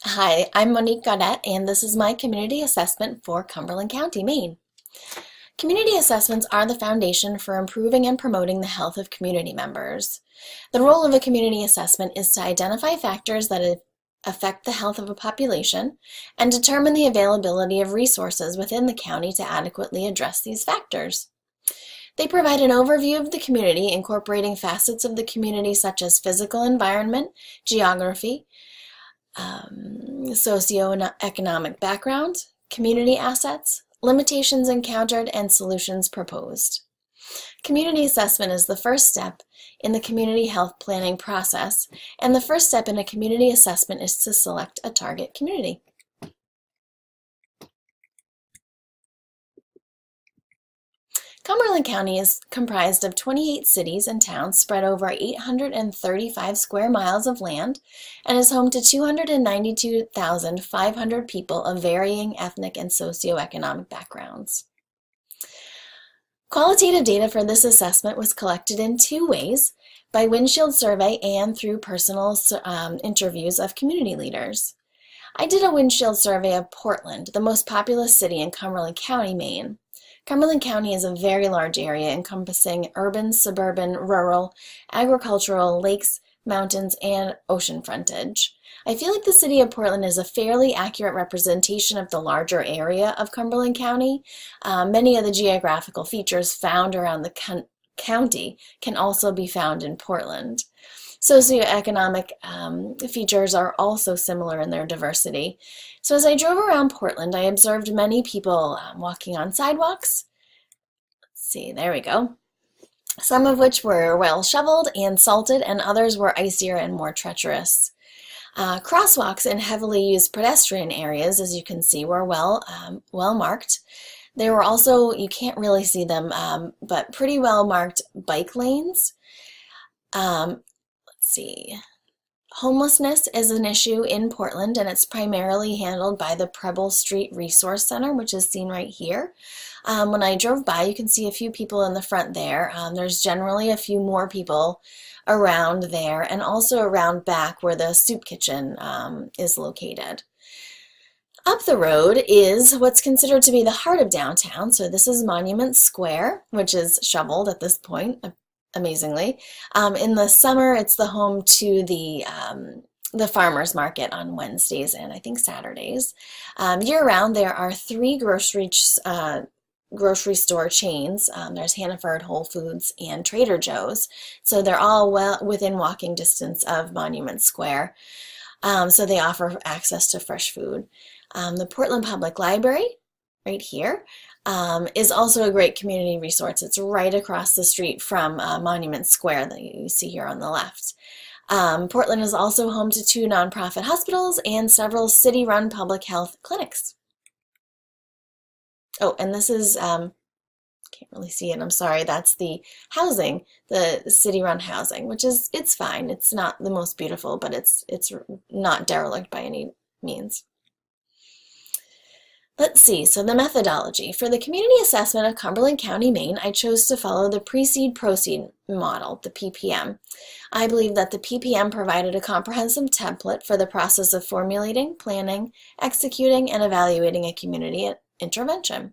Hi, I'm Monique Gaudette, and this is my community assessment for Cumberland County, Maine. Community assessments are the foundation for improving and promoting the health of community members. The role of a community assessment is to identify factors that affect the health of a population and determine the availability of resources within the county to adequately address these factors. They provide an overview of the community, incorporating facets of the community such as physical environment, geography, socioeconomic background, community assets, limitations encountered, and solutions proposed. Community assessment is the first step in the community health planning process, and the first step in a community assessment is to select a target community. Cumberland County is comprised of 28 cities and towns spread over 835 square miles of land and is home to 292,500 people of varying ethnic and socioeconomic backgrounds. Qualitative data for this assessment was collected in two ways, by windshield survey and through personal interviews of community leaders. I did a windshield survey of Portland, the most populous city in Cumberland County, Maine. Cumberland County is a very large area encompassing urban, suburban, rural, agricultural, lakes, mountains, and ocean frontage. I feel like the city of Portland is a fairly accurate representation of the larger area of Cumberland County. Many of the geographical features found around the county can also be found in Portland. Socioeconomic features are also similar in their diversity. So as I drove around Portland, I observed many people walking on sidewalks. Let's see, there we go. Some of which were well shoveled and salted, and others were icier and more treacherous. Crosswalks in heavily used pedestrian areas, as you can see, were well marked. There were also, you can't really see them, but pretty well marked bike lanes. See. Homelessness is an issue in Portland, and it's primarily handled by the Preble Street Resource Center, which is seen right here. When I drove by, you can see a few people in the front there. There's generally a few more people around there, and also around back where the soup kitchen is located. Up the road is what's considered to be the heart of downtown. So this is Monument Square, which is shoveled at this point, amazingly. In the summer, it's the home to the farmers market on Wednesdays and I think Saturdays. Year-round, there are three grocery store chains. There's Hannaford, Whole Foods, and Trader Joe's. So they're all well within walking distance of Monument Square. So they offer access to fresh food. The Portland Public Library, right here, is also a great community resource. It's right across the street from Monument Square that you see here on the left. Portland is also home to two nonprofit hospitals and several city-run public health clinics. Oh, and this is, can't really see it, I'm sorry, that's the housing, the city-run housing, which is, it's fine. It's not the most beautiful, but it's not derelict by any means. Let's see, so the methodology. For the community assessment of Cumberland County, Maine, I chose to follow the Precede-Proceed model, the PPM. I believe that the PPM provided a comprehensive template for the process of formulating, planning, executing, and evaluating a community intervention.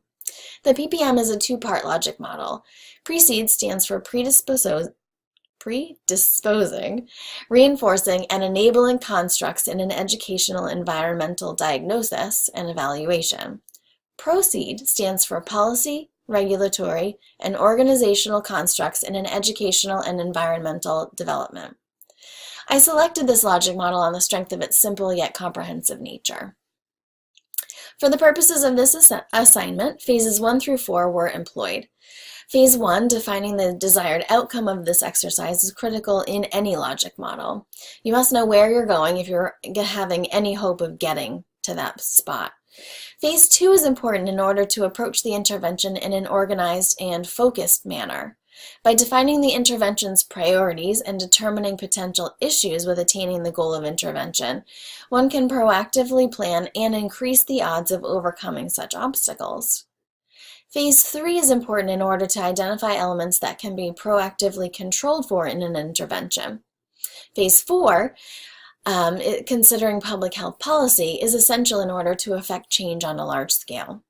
The PPM is a two-part logic model. Precede stands for predisposing, reinforcing, and enabling constructs in an educational environmental diagnosis and evaluation. Proceed stands for policy, regulatory, and organizational constructs in an educational and environmental development. I selected this logic model on the strength of its simple yet comprehensive nature. For the purposes of this assignment, phases 1 through 4 were employed. Phase 1, defining the desired outcome of this exercise, is critical in any logic model. You must know where you're going if you're having any hope of getting to that spot. Phase 2 is important in order to approach the intervention in an organized and focused manner. By defining the intervention's priorities and determining potential issues with attaining the goal of intervention, one can proactively plan and increase the odds of overcoming such obstacles. Phase 3 is important in order to identify elements that can be proactively controlled for in an intervention. Phase 4 considering public health policy is essential in order to affect change on a large scale.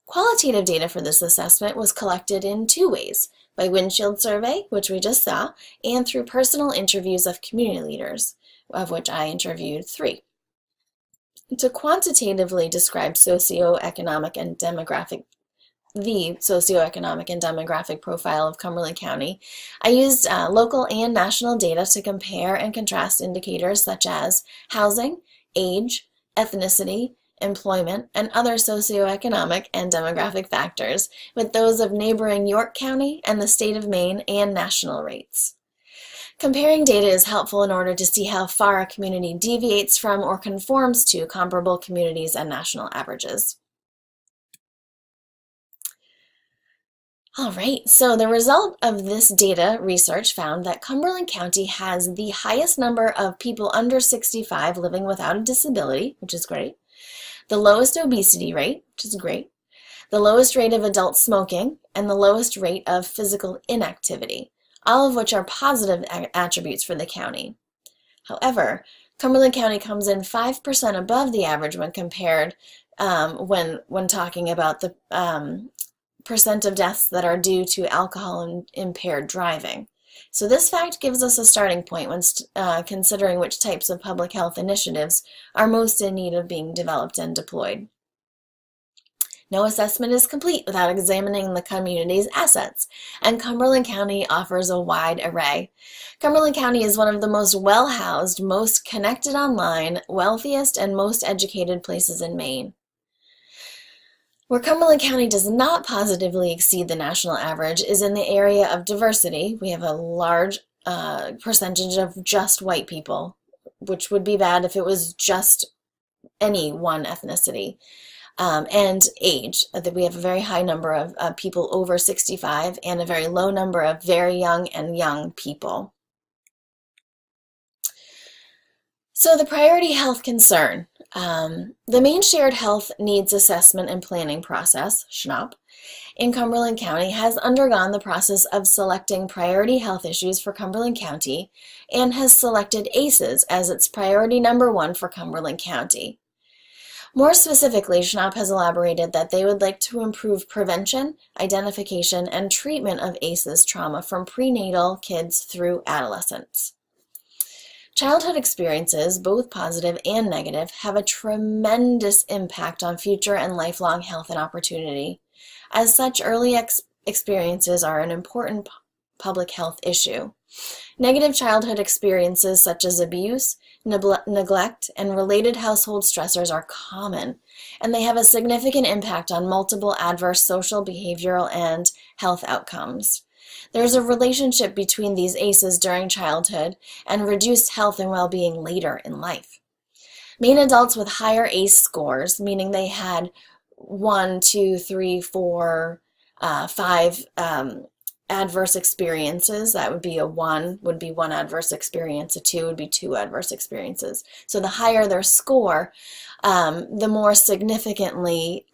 Qualitative data for this assessment was collected in two ways, by windshield survey, which we just saw, and through personal interviews of community leaders, of which I interviewed 3. To quantitatively describe the socioeconomic and demographic profile of Cumberland County, I used local and national data to compare and contrast indicators such as housing, age, ethnicity, employment, and other socioeconomic and demographic factors with those of neighboring York County and the state of Maine and national rates. Comparing data is helpful in order to see how far a community deviates from or conforms to comparable communities and national averages. All right, so the result of this data research found that Cumberland County has the highest number of people under 65 living without a disability, which is great, the lowest obesity rate, which is great, the lowest rate of adult smoking, and the lowest rate of physical inactivity, all of which are positive attributes for the county. However, Cumberland County comes in 5% above the average when compared when talking about the percent of deaths that are due to alcohol and impaired driving. So this fact gives us a starting point when considering which types of public health initiatives are most in need of being developed and deployed. No assessment is complete without examining the community's assets, and Cumberland County offers a wide array. Cumberland County is one of the most well-housed, most connected online, wealthiest, and most educated places in Maine. Where Cumberland County does not positively exceed the national average is in the area of diversity. We have a large percentage of just white people, which would be bad if it was just any one ethnicity. And age, that we have a very high number of people over 65 and a very low number of very young and young people. So the priority health concern. The Maine Shared Health Needs Assessment and Planning Process, SHNAP, in Cumberland County has undergone the process of selecting priority health issues for Cumberland County and has selected ACEs as its priority number 1 for Cumberland County. More specifically, SHNAP has elaborated that they would like to improve prevention, identification, and treatment of ACEs trauma from prenatal kids through adolescence. Childhood experiences, both positive and negative, have a tremendous impact on future and lifelong health and opportunity. As such, early experiences are an important public health issue. Negative childhood experiences such as abuse, neglect, and related household stressors are common, and they have a significant impact on multiple adverse social, behavioral, and health outcomes. There's a relationship between these ACEs during childhood and reduced health and well-being later in life. Maine adults with higher ACE scores, meaning they had 1, 2, 3, 4, 5 adverse experiences, that would be a 1 would be 1 adverse experience, a 2 would be 2 adverse experiences. So the higher their score, the more significantly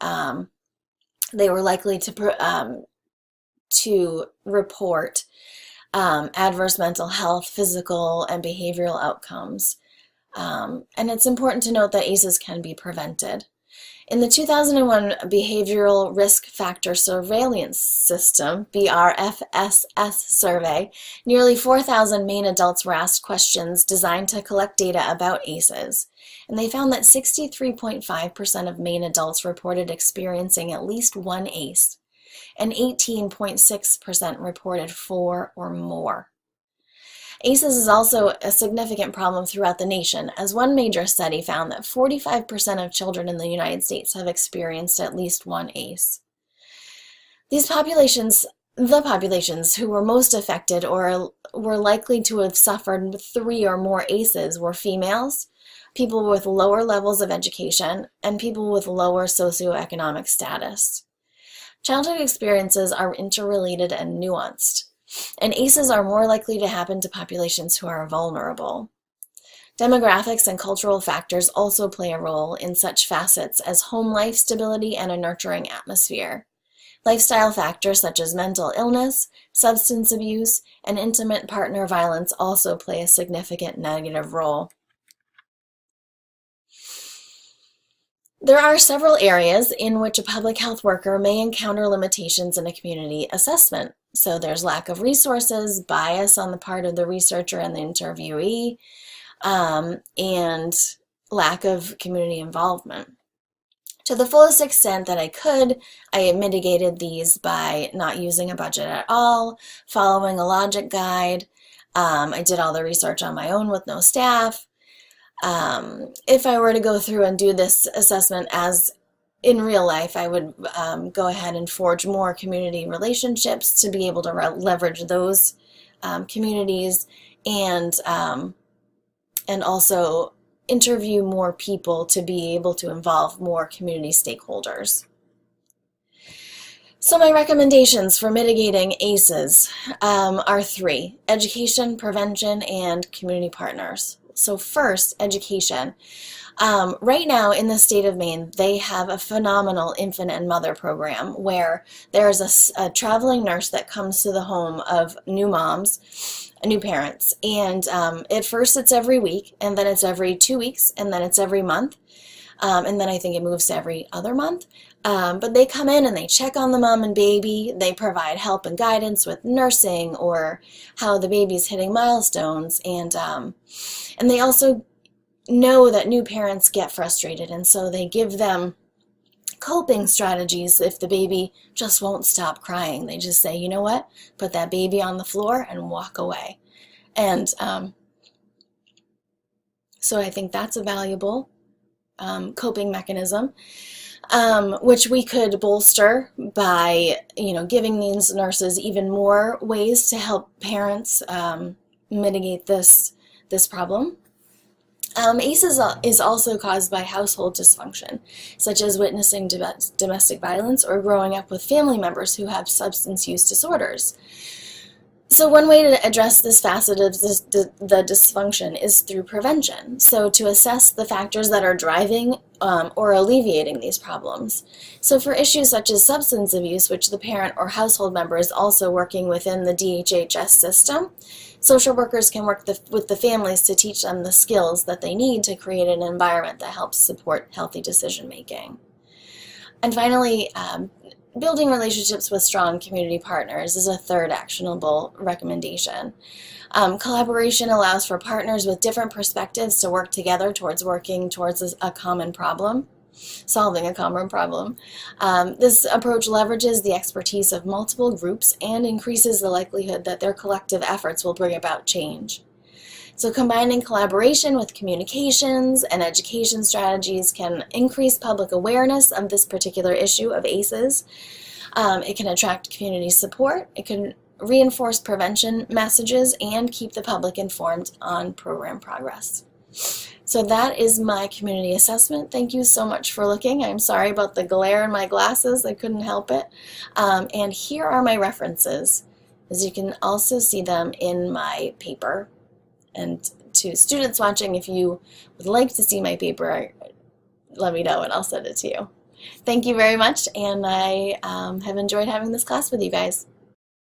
they were likely to report adverse mental health, physical, and behavioral outcomes. And it's important to note that ACEs can be prevented. In the 2001 Behavioral Risk Factor Surveillance System, BRFSS survey, nearly 4,000 Maine adults were asked questions designed to collect data about ACEs, and they found that 63.5% of Maine adults reported experiencing at least one ACE, and 18.6% reported 4 or more. ACEs is also a significant problem throughout the nation, as one major study found that 45% of children in the United States have experienced at least one ACE. The populations who were most affected or were likely to have suffered 3 or more ACEs were females, people with lower levels of education, and people with lower socioeconomic status. Childhood experiences are interrelated and nuanced, and ACEs are more likely to happen to populations who are vulnerable. Demographics and cultural factors also play a role in such facets as home life stability and a nurturing atmosphere. Lifestyle factors such as mental illness, substance abuse, and intimate partner violence also play a significant negative role. There are several areas in which a public health worker may encounter limitations in a community assessment. So there's lack of resources, bias on the part of the researcher and the interviewee, and lack of community involvement. To the fullest extent that I could, I mitigated these by not using a budget at all, following a logic guide. I did all the research on my own with no staff. If I were to go through and do this assessment as in real life, I would go ahead and forge more community relationships to be able to leverage those communities, and also interview more people to be able to involve more community stakeholders. So my recommendations for mitigating ACEs are 3: education, prevention, and community partners. So first, education. Right now in the state of Maine, they have a phenomenal infant and mother program where there's a traveling nurse that comes to the home of new moms, new parents, and at first it's every week, and then it's every 2 weeks, and then it's every month, and then I think it moves to every other month. But they come in and they check on the mom and baby. They provide help and guidance with nursing or how the baby's hitting milestones, and they also know that new parents get frustrated, and so they give them coping strategies if the baby just won't stop crying. They just say, you know what, put that baby on the floor and walk away. And so I think that's a valuable coping mechanism, which we could bolster by, giving these nurses even more ways to help parents mitigate this problem. ACEs is also caused by household dysfunction, such as witnessing domestic violence or growing up with family members who have substance use disorders. So one way to address this facet of the dysfunction is through prevention. So to assess the factors that are driving or alleviating these problems. So for issues such as substance abuse, which the parent or household member is also working within the DHHS system, social workers can work with the families to teach them the skills that they need to create an environment that helps support healthy decision making. And finally, building relationships with strong community partners is a third actionable recommendation. Collaboration allows for partners with different perspectives to work together towards a common problem, solving a common problem. This approach leverages the expertise of multiple groups and increases the likelihood that their collective efforts will bring about change. So combining collaboration with communications and education strategies can increase public awareness of this particular issue of ACEs. It can attract community support. It can reinforce prevention messages and keep the public informed on program progress. So that is my community assessment. Thank you so much for looking. I'm sorry about the glare in my glasses. I couldn't help it. And here are my references, as you can also see them in my paper. And to students watching, if you would like to see my paper, let me know and I'll send it to you. Thank you very much, and I have enjoyed having this class with you guys.